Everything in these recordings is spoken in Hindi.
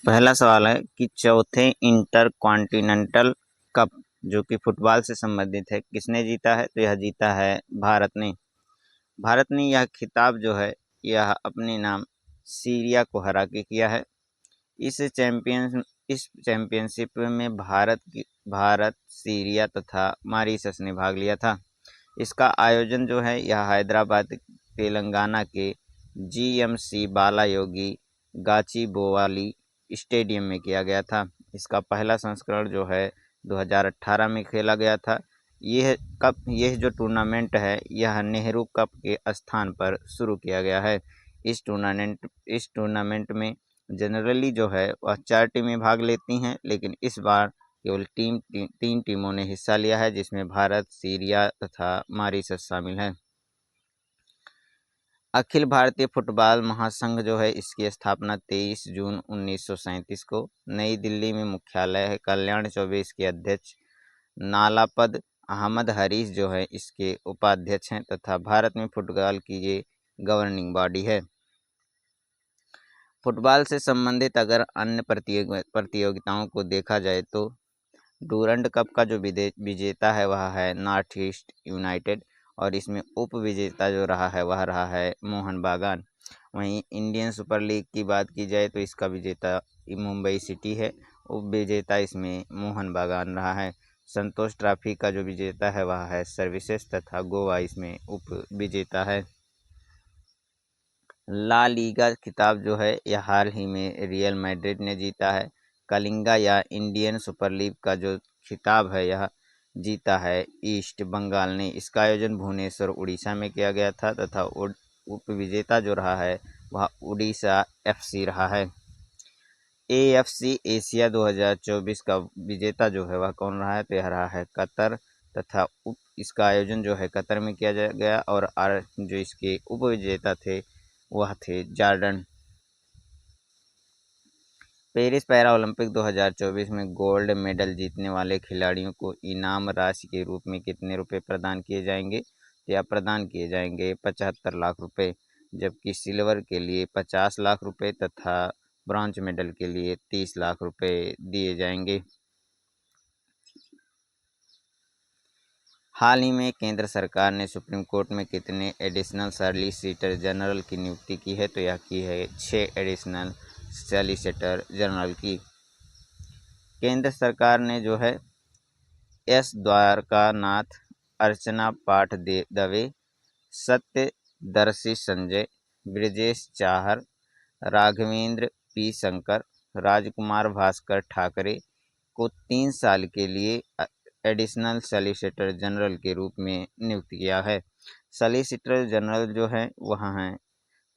पहला सवाल है कि चौथे इंटर कॉन्टिनेंटल कप जो कि फुटबॉल से संबंधित है किसने जीता है? तो यह जीता है भारत ने। भारत ने यह खिताब जो है यह अपने नाम सीरिया को हरा के किया है। इस चैंपियनशिप में भारत, सीरिया तथा मॉरिशस ने भाग लिया था। इसका आयोजन जो है यह हैदराबाद, तेलंगाना के जीएमसी बालायोगी गाचिबोवाली स्टेडियम में किया गया था। इसका पहला संस्करण जो है 2018 में खेला गया था। यह जो टूर्नामेंट है यह नेहरू कप के स्थान पर शुरू किया गया है। इस टूर्नामेंट में जनरली जो है वह 4 टीमें भाग लेती हैं, लेकिन इस बार केवल 3 टीमों ने हिस्सा लिया है, जिसमें भारत, सीरिया तथा मॉरिशस शामिल है। अखिल भारतीय फुटबॉल महासंघ जो है इसकी स्थापना 23 जून 1937 को नई दिल्ली में मुख्यालय है। कल्याण चौबे इसके अध्यक्ष, नालापद अहमद हरीश जो है इसके उपाध्यक्ष हैं तथा भारत में फुटबॉल की ये गवर्निंग बॉडी है। फुटबॉल से संबंधित अगर अन्य प्रतियोगिताओं को देखा जाए तो डूरंड कप का जो विजेता है वह है नॉर्थ ईस्ट यूनाइटेड और इसमें उप विजेता जो रहा है वह रहा है मोहन बागान। वहीं इंडियन सुपर लीग की बात की जाए तो इसका विजेता मुंबई सिटी है, उप विजेता इसमें मोहन बागान रहा है। संतोष ट्रॉफी का जो विजेता है वह है सर्विसेज तथा गोवा इसमें उप विजेता है। ला लीगा खिताब जो है यह हाल ही में रियल मैड्रिड ने जीता है। कलिंगा या इंडियन सुपर लीग का जो खिताब है यह जीता है ईस्ट बंगाल ने। इसका आयोजन भुवनेश्वर उड़ीसा में किया गया था तथा उप विजेता जो रहा है वह उड़ीसा एफसी रहा है। एएफसी एशिया 2024 का विजेता जो है वह कौन रहा है? तो यह रहा है कतर तथा इसका आयोजन जो है कतर में किया गया और जो इसके उप विजेता थे वह थे जॉर्डन। पेरिस पैरा ओलंपिक 2024 में गोल्ड मेडल जीतने वाले खिलाड़ियों को इनाम राशि के रूप में कितने रुपए प्रदान किए जाएंगे? या प्रदान किए जाएंगे 75 लाख रुपए, जबकि सिल्वर के लिए 50 लाख रुपए तथा ब्रॉन्ज मेडल के लिए 30 लाख रुपए दिए जाएंगे। हाल ही में केंद्र सरकार ने सुप्रीम कोर्ट में कितने एडिशनल सॉलिसिटर जनरल की नियुक्ति की है? तो यह की है 6 एडिशनल सॉलिसिटर जनरल की। केंद्र सरकार ने जो है एस द्वारकानाथ, अर्चना पाठ दवे, सत्यदर्शी संजय, ब्रजेश चाहर, राघवेंद्र पी शंकर, राजकुमार भास्कर ठाकरे को 3 साल के लिए एडिशनल सॉलिसिटर जनरल के रूप में नियुक्त किया है। सॉलिसिटर जनरल जो है वह हैं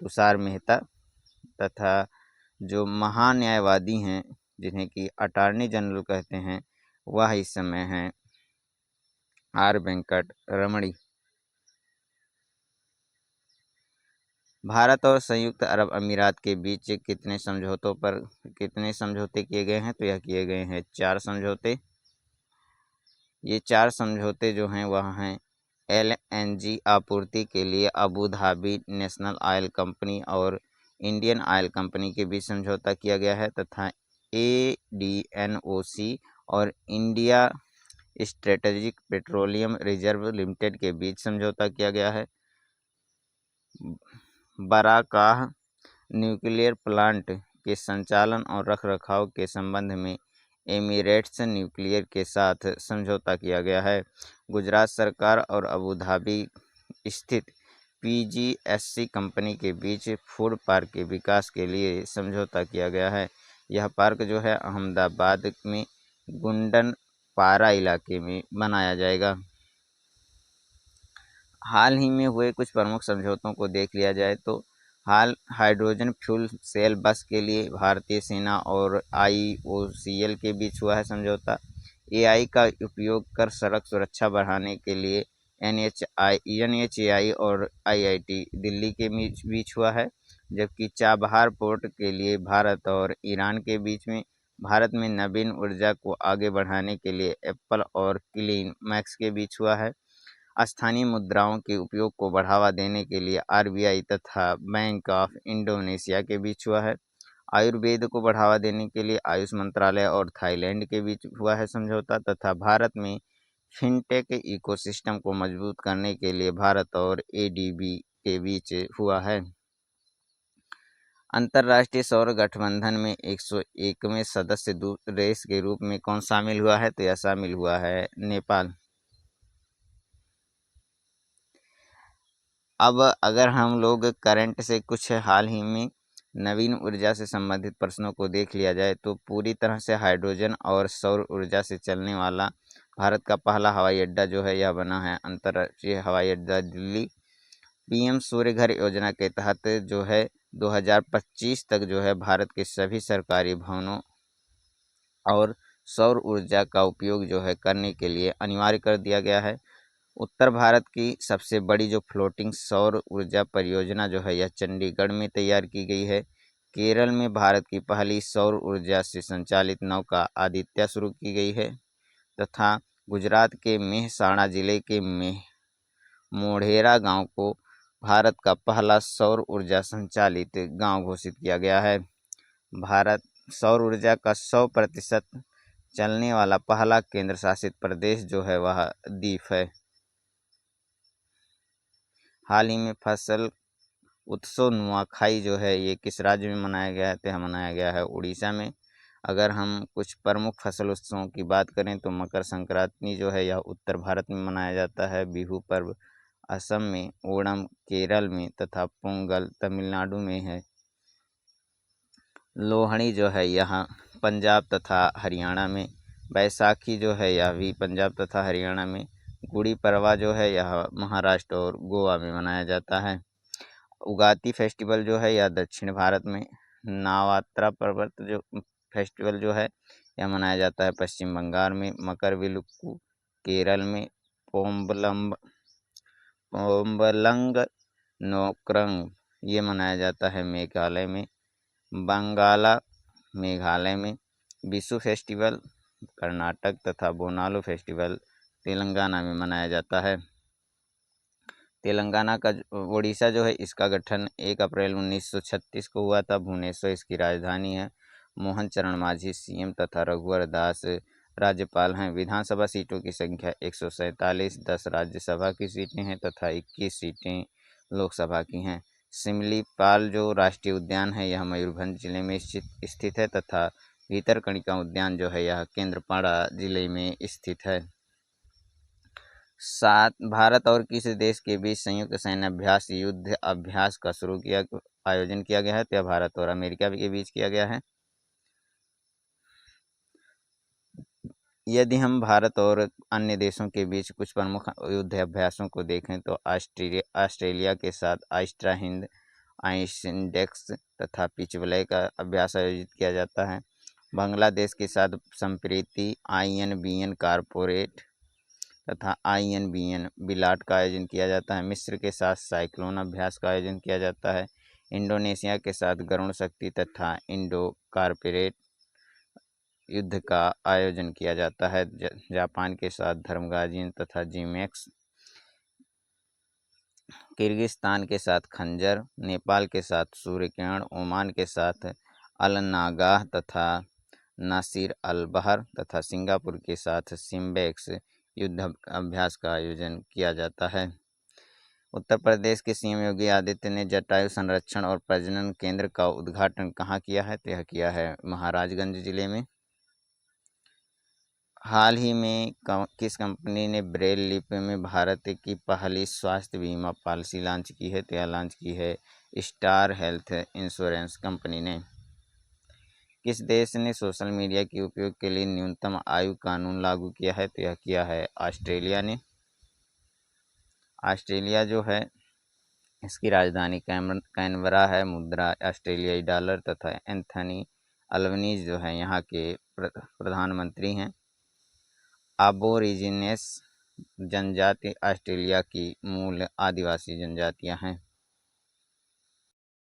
तुषार मेहता तथा जो महान्यायवादी हैं जिन्हें कि अटॉर्नी जनरल कहते हैं वह इस समय हैं आर वेंकट रमणी। भारत और संयुक्त अरब अमीरात के बीच कितने समझौते किए गए हैं? तो यह किए गए हैं 4 समझौते। ये 4 समझौते जो हैं वह हैं एलएनजी आपूर्ति के लिए Abu Dhabi national oil company और इंडियन ऑयल कंपनी के बीच समझौता किया गया है तथा एडीएनओसी और India strategic petroleum reserve limited के बीच समझौता किया गया है। बराकाह न्यूक्लियर प्लांट के संचालन और रखरखाव के संबंध में एमिरेट्स न्यूक्लियर के साथ समझौता किया गया है। गुजरात सरकार और अबू धाबी स्थित पीजीएससी कंपनी के बीच फूड पार्क के विकास के लिए समझौता किया गया है। यह पार्क जो है अहमदाबाद में गुंडनपारा इलाके में बनाया जाएगा। हाल ही में हुए कुछ प्रमुख समझौतों को देख लिया जाए तो हाइड्रोजन फ्यूल सेल बस के लिए भारतीय सेना और आईओसीएल के बीच हुआ है समझौता। एआई का उपयोग कर सड़क सुरक्षा बढ़ाने के लिए एनएचएआई और आईआईटी दिल्ली के बीच हुआ है, जबकि चाबहार पोर्ट के लिए भारत और ईरान के बीच में भारत में नवीन ऊर्जा को आगे बढ़ाने के लिए एप्पल और क्लीन मैक्स के बीच हुआ है। स्थानीय मुद्राओं के उपयोग को बढ़ावा देने के लिए आरबीआई तथा बैंक ऑफ इंडोनेशिया के बीच हुआ है आयुर्वेद को बढ़ावा देने के लिए आयुष मंत्रालय और थाईलैंड के बीच हुआ है समझौता, तथा भारत में फिनटेक इकोसिस्टम को मजबूत करने के लिए भारत और एडीबी के बीच हुआ है। अंतर्राष्ट्रीय सौर गठबंधन में 101वें सदस्य देश के रूप में कौन शामिल हुआ है? तो यह शामिल हुआ है नेपाल। अब अगर हम लोग करंट से कुछ हाल ही में नवीन ऊर्जा से संबंधित प्रश्नों को देख लिया जाए तो पूरी तरह से हाइड्रोजन और सौर ऊर्जा से चलने वाला भारत का पहला हवाई अड्डा जो है यह बना है अंतर्राष्ट्रीय हवाई अड्डा दिल्ली। पीएम सूर्य घर योजना के तहत जो है 2025 तक जो है भारत के सभी सरकारी भवनों और सौर ऊर्जा का उपयोग जो है करने के लिए अनिवार्य कर दिया गया है। उत्तर भारत की सबसे बड़ी जो फ्लोटिंग सौर ऊर्जा परियोजना जो है यह चंडीगढ़ में तैयार की गई है। केरल में भारत की पहली सौर ऊर्जा से संचालित नौका आदित्य शुरू की गई है, तथा गुजरात के मेहसाणा जिले के मोढेरा गांव को भारत का पहला सौर ऊर्जा संचालित गांव घोषित किया गया है। भारत सौर ऊर्जा का 100% चलने वाला पहला केंद्र शासित प्रदेश जो है वह दीव है। हाल ही में फसल उत्सव नुआखाई जो है ये किस राज्य में मनाया गया है? तो यह मनाया गया है उड़ीसा में। अगर हम कुछ प्रमुख फसल उत्सवों की बात करें तो मकर संक्रांति जो है यह उत्तर भारत में मनाया जाता है। बिहू पर्व असम में, ओणम केरल में तथा पोंगल तमिलनाडु में है। लोहड़ी जो है यहाँ पंजाब तथा हरियाणा में। बैसाखी जो है यह भी पंजाब तथा हरियाणा में। गुड़ी पड़वा जो है यह महाराष्ट्र और गोवा में मनाया जाता है। उगाती फेस्टिवल जो है यह दक्षिण भारत में। नवरात्रा पर्वत जो फेस्टिवल जो है यह मनाया जाता है पश्चिम बंगाल में। मकर विलुक्कू केरल में। पोम्बलंग नोक्रंग ये मनाया जाता है मेघालय में। बंगाला मेघालय में। बिशु फेस्टिवल कर्नाटक तथा बोनालो फेस्टिवल तेलंगाना में मनाया जाता है। तेलंगाना का उड़ीसा जो है इसका गठन 1 अप्रैल 1936 को हुआ था। भुवनेश्वर इसकी राजधानी है। मोहन चरण मांझी सीएम तथा रघुवर दास राज्यपाल हैं। विधानसभा सीटों की संख्या 147, 10 राज्यसभा की सीटें हैं तथा 21 सीटें लोकसभा की हैं। सिमलीपाल जो राष्ट्रीय उद्यान है यह मयूरभंज जिले में स्थित है तथा भीतरकनिका उद्यान जो है यह केंद्रपाड़ा जिले में स्थित है। भारत और किस देश के बीच संयुक्त सैन्य अभ्यास युद्ध अभ्यास का आयोजन किया गया है? तो यह भारत और अमेरिका के बीच किया गया है। यदि हम भारत और अन्य देशों के बीच कुछ प्रमुख युद्ध अभ्यासों को देखें तो ऑस्ट्रेलिया के साथ आइस्ट्रा हिंद, आइसिंडेक्स तथा पिचवलय का अभ्यास आयोजित किया जाता है। बांग्लादेश के साथ संप्रीति INBN कॉर्पोरेट तथा INBN बिलाट का आयोजन किया जाता है। मिस्र के साथ साइक्लोन अभ्यास का आयोजन किया जाता है। इंडोनेशिया के साथ गरुण शक्ति तथा इंडो कॉर्पोरेट युद्ध का आयोजन किया जाता है। जापान के साथ धर्मगाजियन तथा जिमेक्स। किर्गिस्तान के साथ खंजर, नेपाल के साथ सूर्यकिरण, ओमान के साथ अल-नागाह तथा नासिर अल-बहर तथा सिंगापुर के साथ सिम्बेक्स युद्ध अभ्यास का आयोजन किया जाता है। उत्तर प्रदेश के सीएम योगी आदित्य ने जटायु संरक्षण और प्रजनन केंद्र का उद्घाटन कहाँ किया है? तो यह किया है महाराजगंज जिले में। हाल ही में किस कंपनी ने ब्रेल लिपि में भारत की पहली स्वास्थ्य बीमा पॉलिसी लॉन्च की है? तो यह लॉन्च की है स्टार हेल्थ इंश्योरेंस कंपनी ने। किस देश ने सोशल मीडिया के उपयोग के लिए न्यूनतम आयु कानून लागू किया है? तो यह किया है ऑस्ट्रेलिया ने। ऑस्ट्रेलिया जो है इसकी राजधानी कैनबरा है। मुद्रा ऑस्ट्रेलियाई डॉलर तथा एंथनी अल्बनीज जो है यहाँ के प्रधानमंत्री हैं। अबोरिजिनस जनजाति ऑस्ट्रेलिया की मूल आदिवासी जनजातियां हैं।